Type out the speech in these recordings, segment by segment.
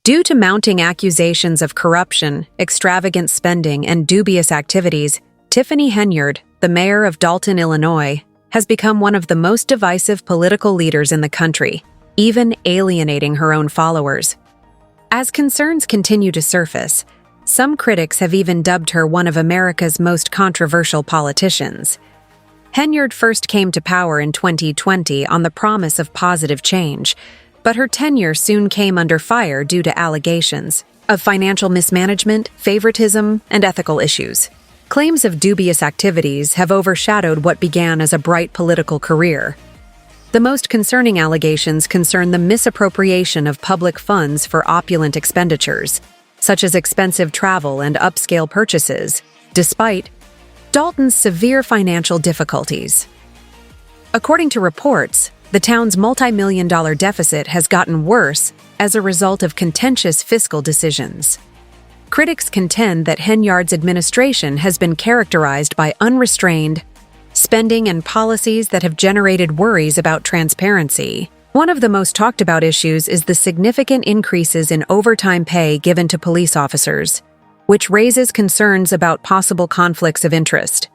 Due to mounting accusations of corruption, extravagant spending, and dubious activities, Tiffany Henyard, the mayor of Dalton, Illinois, has become one of the most divisive political leaders in the country, even alienating her own followers. As concerns continue to surface, some critics have even dubbed her one of America's most controversial politicians. Henyard first came to power in 2020 on the promise of positive change, but her tenure soon came under fire due to allegations of financial mismanagement, favoritism, and ethical issues. Claims of dubious activities have overshadowed what began as a bright political career. The most concerning allegations concern the misappropriation of public funds for opulent expenditures, such as expensive travel and upscale purchases, despite Dalton's severe financial difficulties. According to reports, the town's multi-million-dollar deficit has gotten worse as a result of contentious fiscal decisions. Critics contend that Henyard's administration has been characterized by unrestrained spending and policies that have generated worries about transparency. One of the most talked about issues is the significant increases in overtime pay given to police officers, which raises concerns about possible conflicts of interest.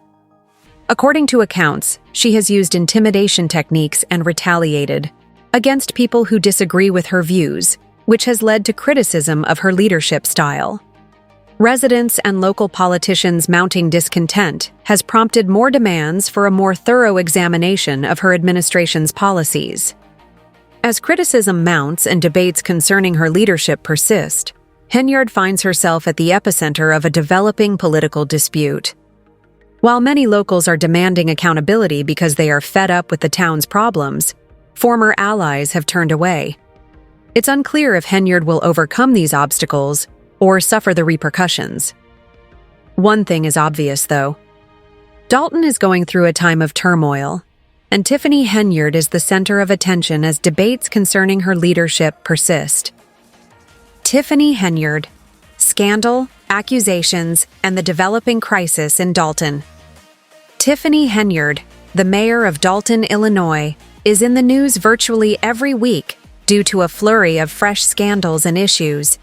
According to accounts, she has used intimidation techniques and retaliated against people who disagree with her views, which has led to criticism of her leadership style. Residents and local politicians' mounting discontent has prompted more demands for a more thorough examination of her administration's policies. As criticism mounts and debates concerning her leadership persist, Henyard finds herself at the epicenter of a developing political dispute. While many locals are demanding accountability because they are fed up with the town's problems, former allies have turned away. It's unclear if Henyard will overcome these obstacles or suffer the repercussions. One thing is obvious, though. Dalton is going through a time of turmoil, and Tiffany Henyard is the center of attention as debates concerning her leadership persist. Tiffany Henyard: scandal, accusations, and the developing crisis in Dalton. Tiffany Henyard, the mayor of Dalton, Illinois, is in the news virtually every week due to a flurry of fresh scandals and issues.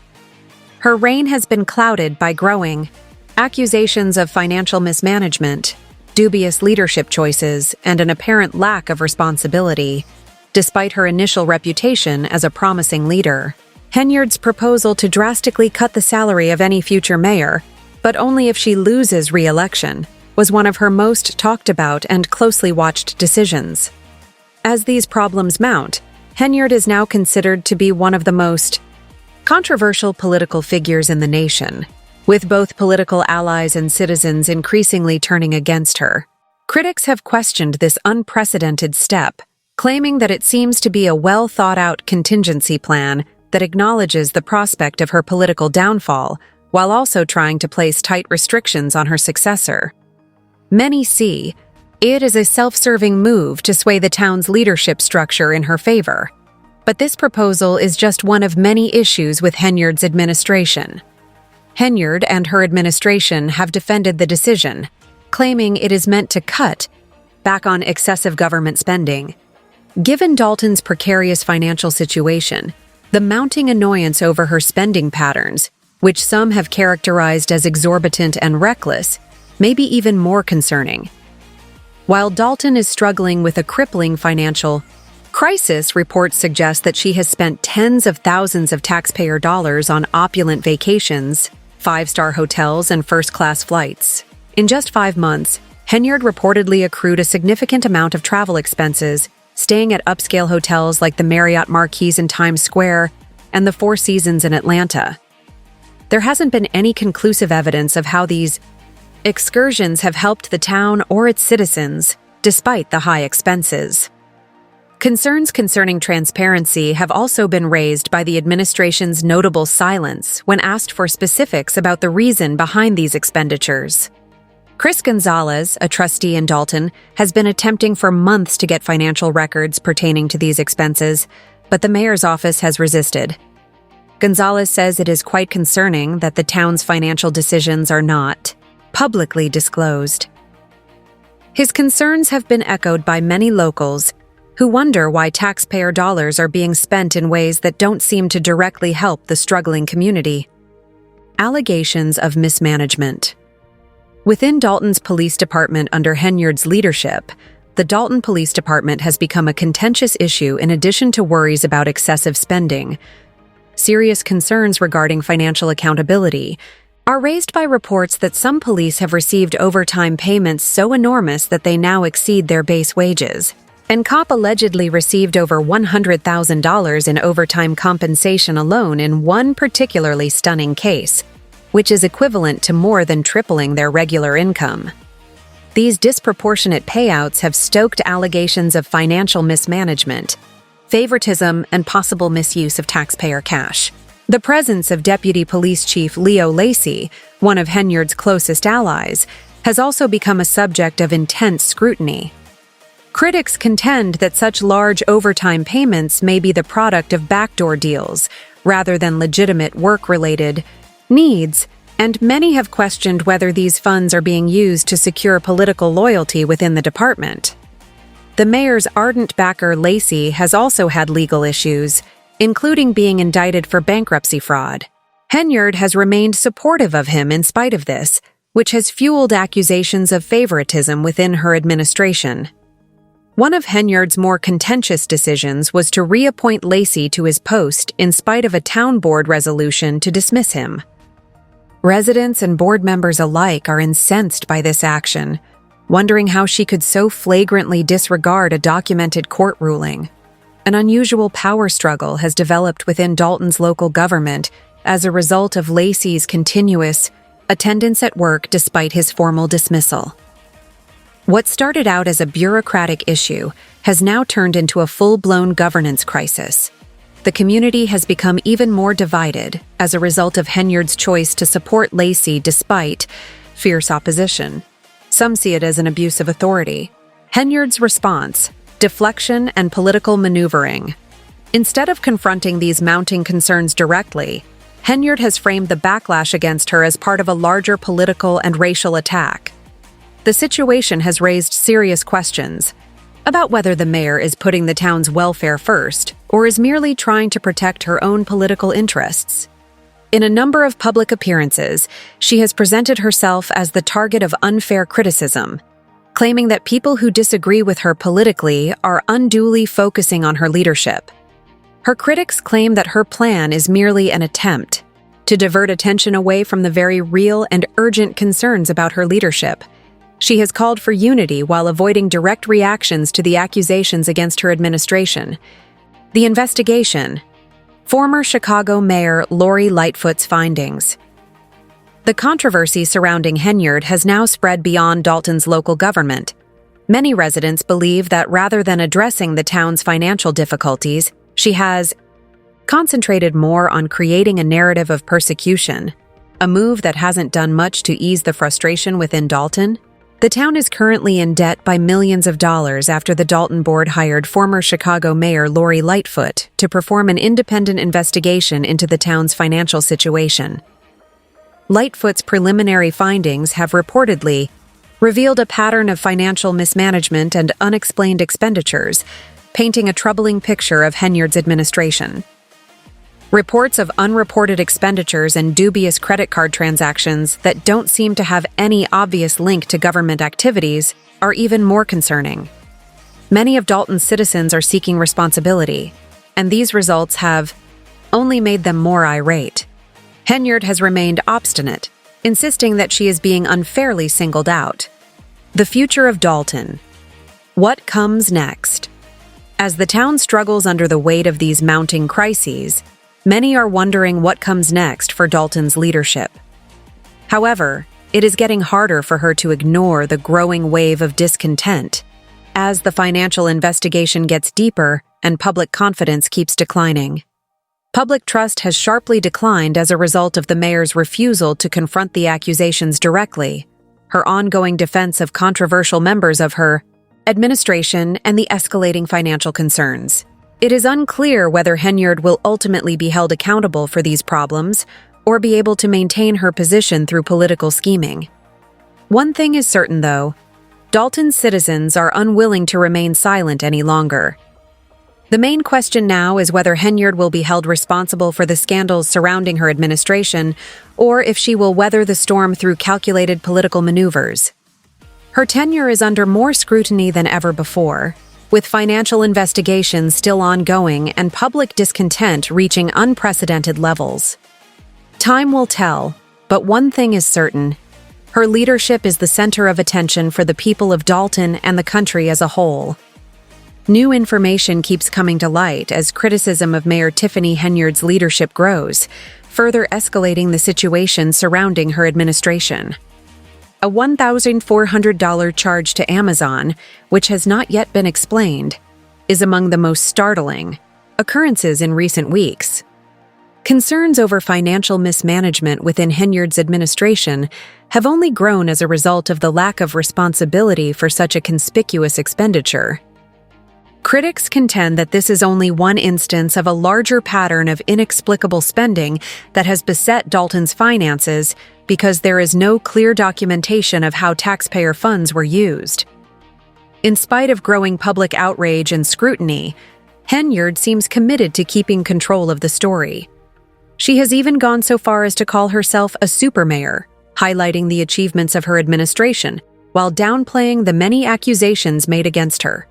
Her reign has been clouded by growing accusations of financial mismanagement, dubious leadership choices, and an apparent lack of responsibility. Despite her initial reputation as a promising leader, Henyard's proposal to drastically cut the salary of any future mayor, but only if she loses re-election, was one of her most talked about and closely watched decisions. As these problems mount, Henyard is now considered to be one of the most controversial political figures in the nation, with both political allies and citizens increasingly turning against her. Critics have questioned this unprecedented step, claiming that it seems to be a well-thought-out contingency plan that acknowledges the prospect of her political downfall while also trying to place tight restrictions on her successor. Many see it as a self-serving move to sway the town's leadership structure in her favor. But this proposal is just one of many issues with Henyard's administration. Henyard and her administration have defended the decision, claiming it is meant to cut back on excessive government spending. Given Dalton's precarious financial situation, the mounting annoyance over her spending patterns, which some have characterized as exorbitant and reckless, may be even more concerning. While Dalton is struggling with a crippling financial crisis, reports suggest that she has spent tens of thousands of taxpayer dollars on opulent vacations, five-star hotels, and first-class flights. In just 5 months, Henyard reportedly accrued a significant amount of travel expenses, staying at upscale hotels like the Marriott Marquis in Times Square and the Four Seasons in Atlanta. There hasn't been any conclusive evidence of how these excursions have helped the town or its citizens, despite the high expenses. Concerns concerning transparency have also been raised by the administration's notable silence when asked for specifics about the reason behind these expenditures. Chris Gonzalez, a trustee in Dalton, has been attempting for months to get financial records pertaining to these expenses, but the mayor's office has resisted. Gonzalez says it is quite concerning that the town's financial decisions are not publicly disclosed. His concerns have been echoed by many locals, who wonder why taxpayer dollars are being spent in ways that don't seem to directly help the struggling community. Allegations of mismanagement. Within Dalton's police department under Henyard's leadership, the Dalton Police Department has become a contentious issue in addition to worries about excessive spending. Serious concerns regarding financial accountability are raised by reports that some police have received overtime payments so enormous that they now exceed their base wages. And cop allegedly received over $100,000 in overtime compensation alone in one particularly stunning case, which is equivalent to more than tripling their regular income. These disproportionate payouts have stoked allegations of financial mismanagement, favoritism, and possible misuse of taxpayer cash. The presence of Deputy Police Chief Leo Lacy, one of Henyard's closest allies, has also become a subject of intense scrutiny. Critics contend that such large overtime payments may be the product of backdoor deals, rather than legitimate work-related needs, and many have questioned whether these funds are being used to secure political loyalty within the department. The mayor's ardent backer Lacy has also had legal issues, including being indicted for bankruptcy fraud. Henyard has remained supportive of him in spite of this, which has fueled accusations of favoritism within her administration. One of Henyard's more contentious decisions was to reappoint Lacy to his post in spite of a town board resolution to dismiss him. Residents and board members alike are incensed by this action, wondering how she could so flagrantly disregard a documented court ruling. An unusual power struggle has developed within Dalton's local government as a result of Lacy's continuous attendance at work despite his formal dismissal. What started out as a bureaucratic issue has now turned into a full-blown governance crisis. The community has become even more divided as a result of Henyard's choice to support Lacy despite fierce opposition. Some see it as an abuse of authority. Henyard's response: deflection and political maneuvering. Instead of confronting these mounting concerns directly, Henyard has framed the backlash against her as part of a larger political and racial attack. The situation has raised serious questions about whether the mayor is putting the town's welfare first or is merely trying to protect her own political interests. In a number of public appearances, she has presented herself as the target of unfair criticism, claiming that people who disagree with her politically are unduly focusing on her leadership. Her critics claim that her plan is merely an attempt to divert attention away from the very real and urgent concerns about her leadership. She has called for unity while avoiding direct reactions to the accusations against her administration. The investigation: former Chicago Mayor Lori Lightfoot's findings. The controversy surrounding Henyard has now spread beyond Dalton's local government. Many residents believe that rather than addressing the town's financial difficulties, she has concentrated more on creating a narrative of persecution, a move that hasn't done much to ease the frustration within Dalton. The town is currently in debt by millions of dollars after the Dalton board hired former Chicago Mayor Lori Lightfoot to perform an independent investigation into the town's financial situation. Lightfoot's preliminary findings have reportedly revealed a pattern of financial mismanagement and unexplained expenditures, painting a troubling picture of Henyard's administration. Reports of unreported expenditures and dubious credit card transactions that don't seem to have any obvious link to government activities are even more concerning. Many of Dalton's citizens are seeking responsibility, and these results have only made them more irate. Henyard has remained obstinate, insisting that she is being unfairly singled out. The future of Dalton. What comes next? As the town struggles under the weight of these mounting crises, many are wondering what comes next for Dalton's leadership. However, it is getting harder for her to ignore the growing wave of discontent as the financial investigation gets deeper and public confidence keeps declining. Public trust has sharply declined as a result of the mayor's refusal to confront the accusations directly, her ongoing defense of controversial members of her administration, and the escalating financial concerns. It is unclear whether Henyard will ultimately be held accountable for these problems or be able to maintain her position through political scheming. One thing is certain, though: Dalton's citizens are unwilling to remain silent any longer. The main question now is whether Henyard will be held responsible for the scandals surrounding her administration, or if she will weather the storm through calculated political maneuvers. Her tenure is under more scrutiny than ever before, with financial investigations still ongoing and public discontent reaching unprecedented levels. Time will tell, but one thing is certain: her leadership is the center of attention for the people of Dalton and the country as a whole. New information keeps coming to light as criticism of Mayor Tiffany Henyard's leadership grows, further escalating the situation surrounding her administration. A $1,400 charge to Amazon, which has not yet been explained, is among the most startling occurrences in recent weeks. Concerns over financial mismanagement within Henyard's administration have only grown as a result of the lack of responsibility for such a conspicuous expenditure. Critics contend that this is only one instance of a larger pattern of inexplicable spending that has beset Dalton's finances because there is no clear documentation of how taxpayer funds were used. In spite of growing public outrage and scrutiny, Henyard seems committed to keeping control of the story. She has even gone so far as to call herself a supermayor, highlighting the achievements of her administration while downplaying the many accusations made against her.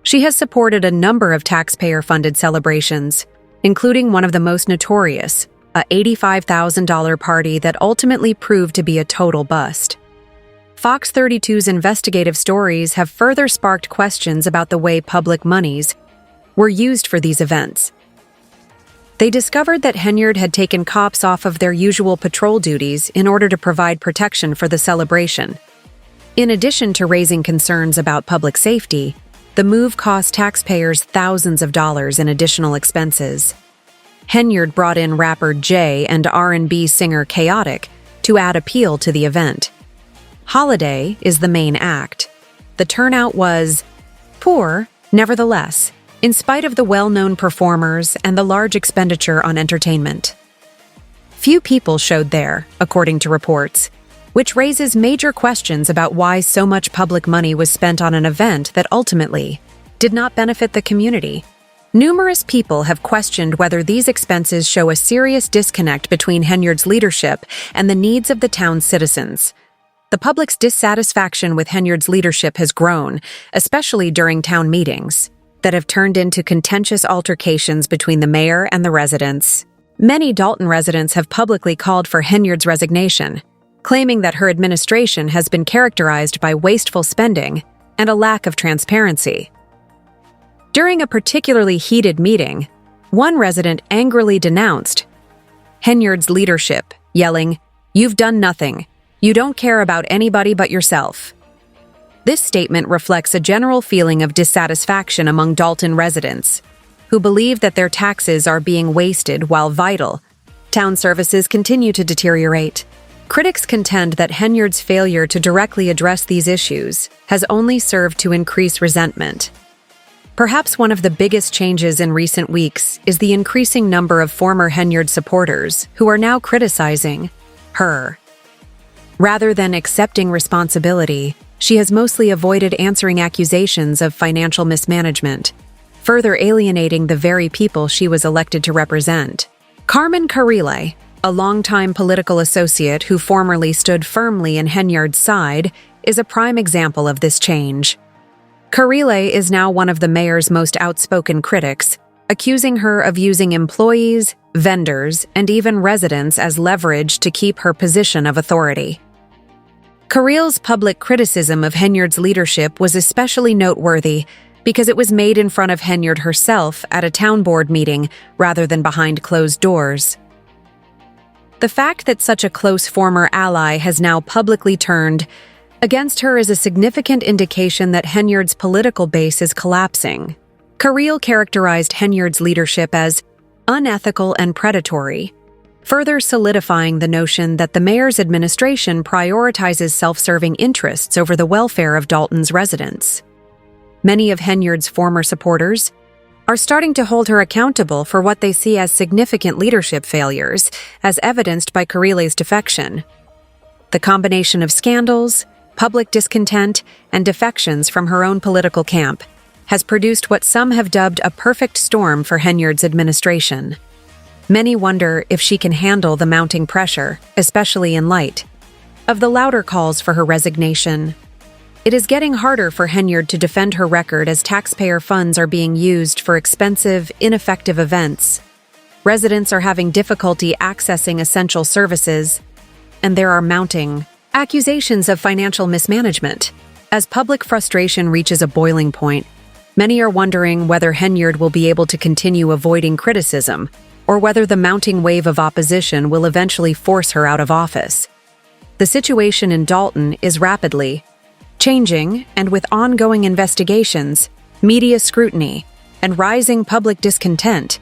She has supported a number of taxpayer-funded celebrations, including one of the most notorious, a $85,000 party that ultimately proved to be a total bust. Fox 32's investigative stories have further sparked questions about the way public monies were used for these events. They discovered that Henyard had taken cops off of their usual patrol duties in order to provide protection for the celebration. In addition to raising concerns about public safety, the move cost taxpayers thousands of dollars in additional expenses. Henyard brought in rapper Jay and R&B singer Chaotic to add appeal to the event. Holiday is the main act. The turnout was poor, nevertheless, in spite of the well-known performers and the large expenditure on entertainment. Few people showed there, according to reports, which raises major questions about why so much public money was spent on an event that ultimately did not benefit the community. Numerous people have questioned whether these expenses show a serious disconnect between Henyard's leadership and the needs of the town's citizens. The public's dissatisfaction with Henyard's leadership has grown, especially during town meetings, that have turned into contentious altercations between the mayor and the residents. Many Dalton residents have publicly called for Henyard's resignation, claiming that her administration has been characterized by wasteful spending and a lack of transparency. During a particularly heated meeting, one resident angrily denounced Henyard's leadership, yelling, "You've done nothing. You don't care about anybody but yourself." This statement reflects a general feeling of dissatisfaction among Dalton residents, who believe that their taxes are being wasted while vital town services continue to deteriorate. Critics contend that Henyard's failure to directly address these issues has only served to increase resentment. Perhaps one of the biggest changes in recent weeks is the increasing number of former Henyard supporters who are now criticizing her. Rather than accepting responsibility, she has mostly avoided answering accusations of financial mismanagement, further alienating the very people she was elected to represent. Carmen Carrile, a longtime political associate who formerly stood firmly in Henyard's side, is a prime example of this change. Carrile is now one of the mayor's most outspoken critics, accusing her of using employees, vendors, and even residents as leverage to keep her position of authority. Carile's public criticism of Henyard's leadership was especially noteworthy because it was made in front of Henyard herself at a town board meeting rather than behind closed doors. The fact that such a close former ally has now publicly turned against her is a significant indication that Henyard's political base is collapsing. Carile characterized Henyard's leadership as unethical and predatory, further solidifying the notion that the mayor's administration prioritizes self-serving interests over the welfare of Dalton's residents. Many of Henyard's former supporters are starting to hold her accountable for what they see as significant leadership failures, as evidenced by Carile's defection. The combination of scandals, public discontent, and defections from her own political camp has produced what some have dubbed a perfect storm for Henyard's administration. Many wonder if she can handle the mounting pressure, especially in light of the louder calls for her resignation. It is getting harder for Henyard to defend her record as taxpayer funds are being used for expensive, ineffective events. Residents are having difficulty accessing essential services, and there are mounting accusations of financial mismanagement. As public frustration reaches a boiling point, many are wondering whether Henyard will be able to continue avoiding criticism, or whether the mounting wave of opposition will eventually force her out of office. The situation in Dalton is rapidly changing, and with ongoing investigations, media scrutiny, and rising public discontent,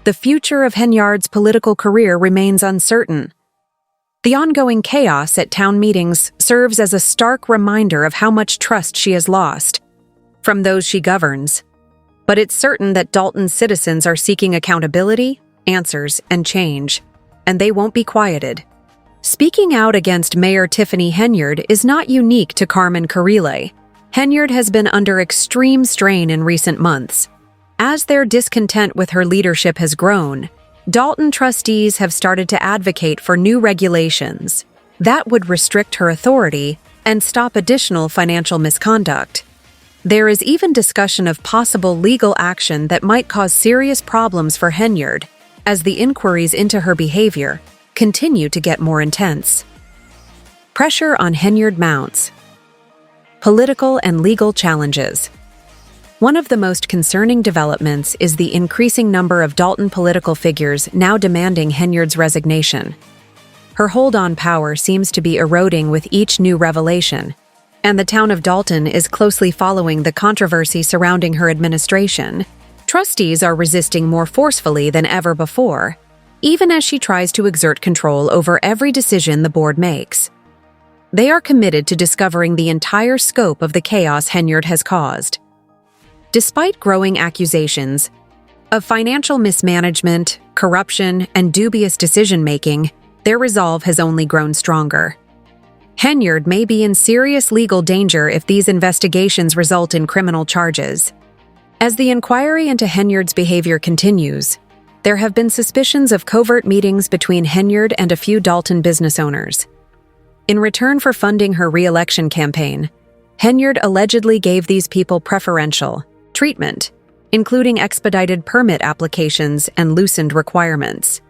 the future of Henyard's political career remains uncertain. The ongoing chaos at town meetings serves as a stark reminder of how much trust she has lost from those she governs. But it's certain that Dalton's citizens are seeking accountability, answers, and change, and they won't be quieted. Speaking out against Mayor Tiffany Henyard is not unique to Carmen Carrile. Henyard has been under extreme strain in recent months. As their discontent with her leadership has grown, Dalton trustees have started to advocate for new regulations that would restrict her authority and stop additional financial misconduct. There is even discussion of possible legal action that might cause serious problems for Henyard, as the inquiries into her behavior continue to get more intense. Pressure on Henyard mounts. Political and legal challenges. One of the most concerning developments is the increasing number of Dalton political figures now demanding Henyard's resignation. Her hold on power seems to be eroding with each new revelation, and the town of Dalton is closely following the controversy surrounding her administration. Trustees are resisting more forcefully than ever before, even as she tries to exert control over every decision the board makes. They are committed to discovering the entire scope of the chaos Henyard has caused. Despite growing accusations of financial mismanagement, corruption, and dubious decision-making, their resolve has only grown stronger. Henyard may be in serious legal danger if these investigations result in criminal charges. As the inquiry into Henyard's behavior continues, there have been suspicions of covert meetings between Henyard and a few Dalton business owners. In return for funding her re-election campaign, Henyard allegedly gave these people preferential treatment, including expedited permit applications and loosened requirements.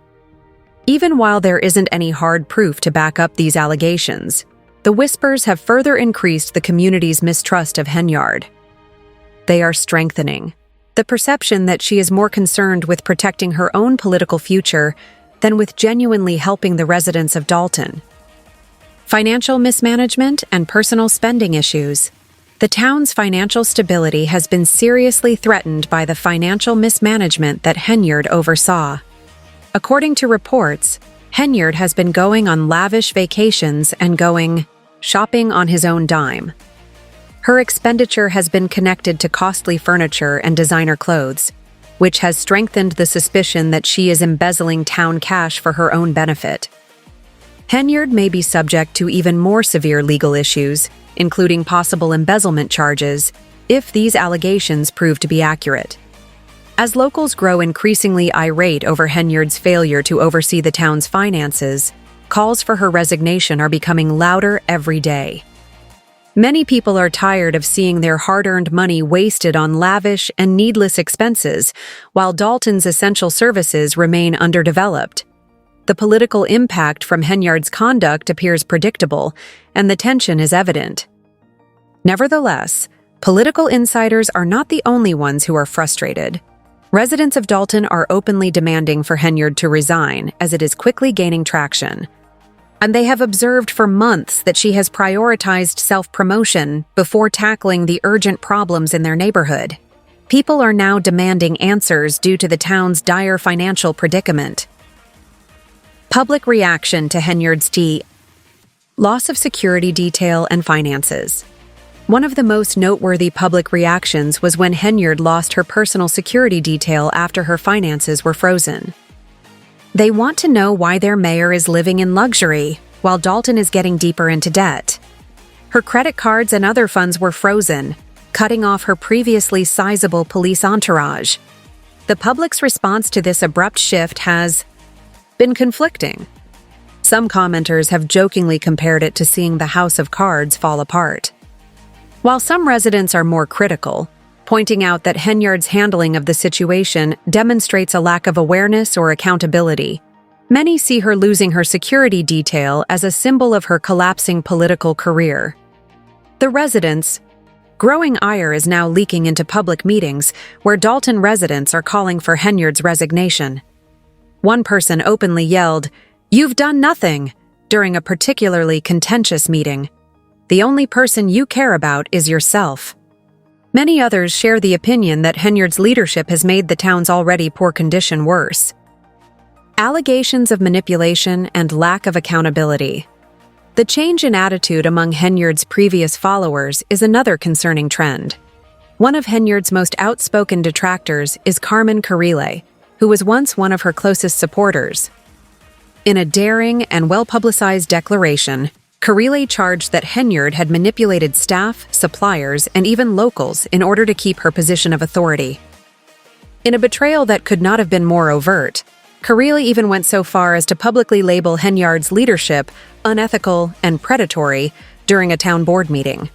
Even while there isn't any hard proof to back up these allegations, the whispers have further increased the community's mistrust of Henyard. They are strengthening the perception that she is more concerned with protecting her own political future than with genuinely helping the residents of Dalton. Financial mismanagement and personal spending issues. The town's financial stability has been seriously threatened by the financial mismanagement that Henyard oversaw. According to reports, Henyard has been going on lavish vacations and going shopping on his own dime. Her expenditure has been connected to costly furniture and designer clothes, which has strengthened the suspicion that she is embezzling town cash for her own benefit. Henyard may be subject to even more severe legal issues, including possible embezzlement charges, if these allegations prove to be accurate. As locals grow increasingly irate over Henyard's failure to oversee the town's finances, calls for her resignation are becoming louder every day. Many people are tired of seeing their hard-earned money wasted on lavish and needless expenses, while Dalton's essential services remain underdeveloped. The political impact from Henyard's conduct appears predictable, and the tension is evident. Nevertheless, political insiders are not the only ones who are frustrated. Residents of Dalton are openly demanding for Henyard to resign, as it is quickly gaining traction. And they have observed for months that she has prioritized self-promotion before tackling the urgent problems in their neighborhood. People are now demanding answers due to the town's dire financial predicament. Public reaction to Henyard's loss of security detail and finances. One of the most noteworthy public reactions was when Henyard lost her personal security detail after her finances were frozen. They want to know why their mayor is living in luxury, while Dalton is getting deeper into debt. Her credit cards and other funds were frozen, cutting off her previously sizable police entourage. The public's response to this abrupt shift has been conflicting. Some commenters have jokingly compared it to seeing the house of cards fall apart. While some residents are more critical, pointing out that Henyard's handling of the situation demonstrates a lack of awareness or accountability, many see her losing her security detail as a symbol of her collapsing political career. The residents' growing ire is now leaking into public meetings where Dalton residents are calling for Henyard's resignation. One person openly yelled, "You've done nothing," during a particularly contentious meeting. The only person you care about is yourself. Many others share the opinion that Henyard's leadership has made the town's already poor condition worse. Allegations of manipulation and lack of accountability. The change in attitude among Henyard's previous followers is another concerning trend. One of Henyard's most outspoken detractors is Carmen Carrile, who was once one of her closest supporters. In a daring and well-publicized declaration, Carrile charged that Henyard had manipulated staff, suppliers, and even locals in order to keep her position of authority. In a betrayal that could not have been more overt, Carrile even went so far as to publicly label Henyard's leadership unethical and predatory during a town board meeting.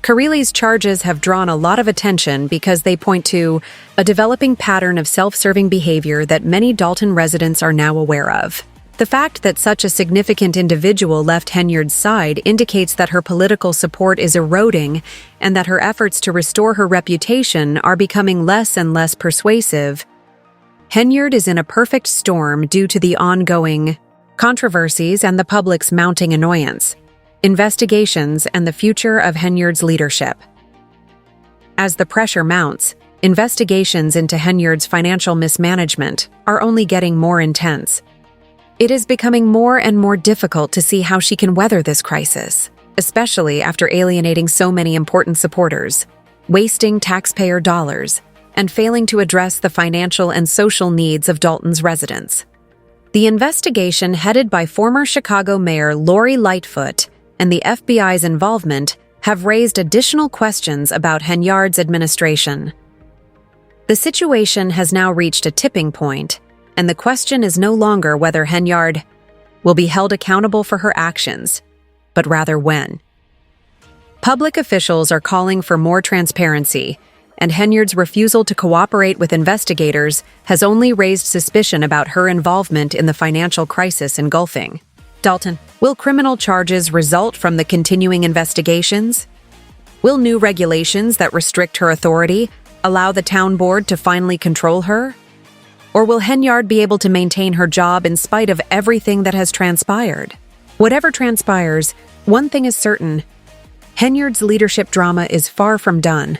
Carile's charges have drawn a lot of attention because they point to a developing pattern of self-serving behavior that many Dalton residents are now aware of. The fact that such a significant individual left Henyard's side indicates that her political support is eroding and that her efforts to restore her reputation are becoming less and less persuasive. Henyard is in a perfect storm due to the ongoing controversies and the public's mounting annoyance, investigations, and the future of Henyard's leadership. As the pressure mounts, investigations into Henyard's financial mismanagement are only getting more intense. It is becoming more and more difficult to see how she can weather this crisis, especially after alienating so many important supporters, wasting taxpayer dollars, and failing to address the financial and social needs of Dalton's residents. The investigation headed by former Chicago Mayor Lori Lightfoot and the FBI's involvement have raised additional questions about Henyard's administration. The situation has now reached a tipping point, and the question is no longer whether Henyard will be held accountable for her actions, but rather when. Public officials are calling for more transparency, and Henyard's refusal to cooperate with investigators has only raised suspicion about her involvement in the financial crisis engulfing Dalton. Will criminal charges result from the continuing investigations? Will new regulations that restrict her authority allow the town board to finally control her? Or will Henyard be able to maintain her job in spite of everything that has transpired? Whatever transpires, one thing is certain: Henyard's leadership drama is far from done.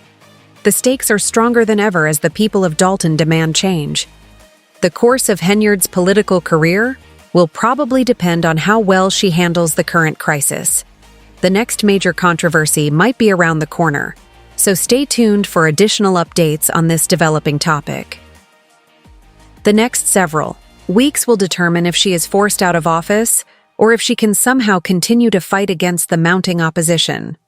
The stakes are stronger than ever as the people of Dalton demand change. The course of Henyard's political career will probably depend on how well she handles the current crisis. The next major controversy might be around the corner, so stay tuned for additional updates on this developing topic. The next several weeks will determine if she is forced out of office or if she can somehow continue to fight against the mounting opposition.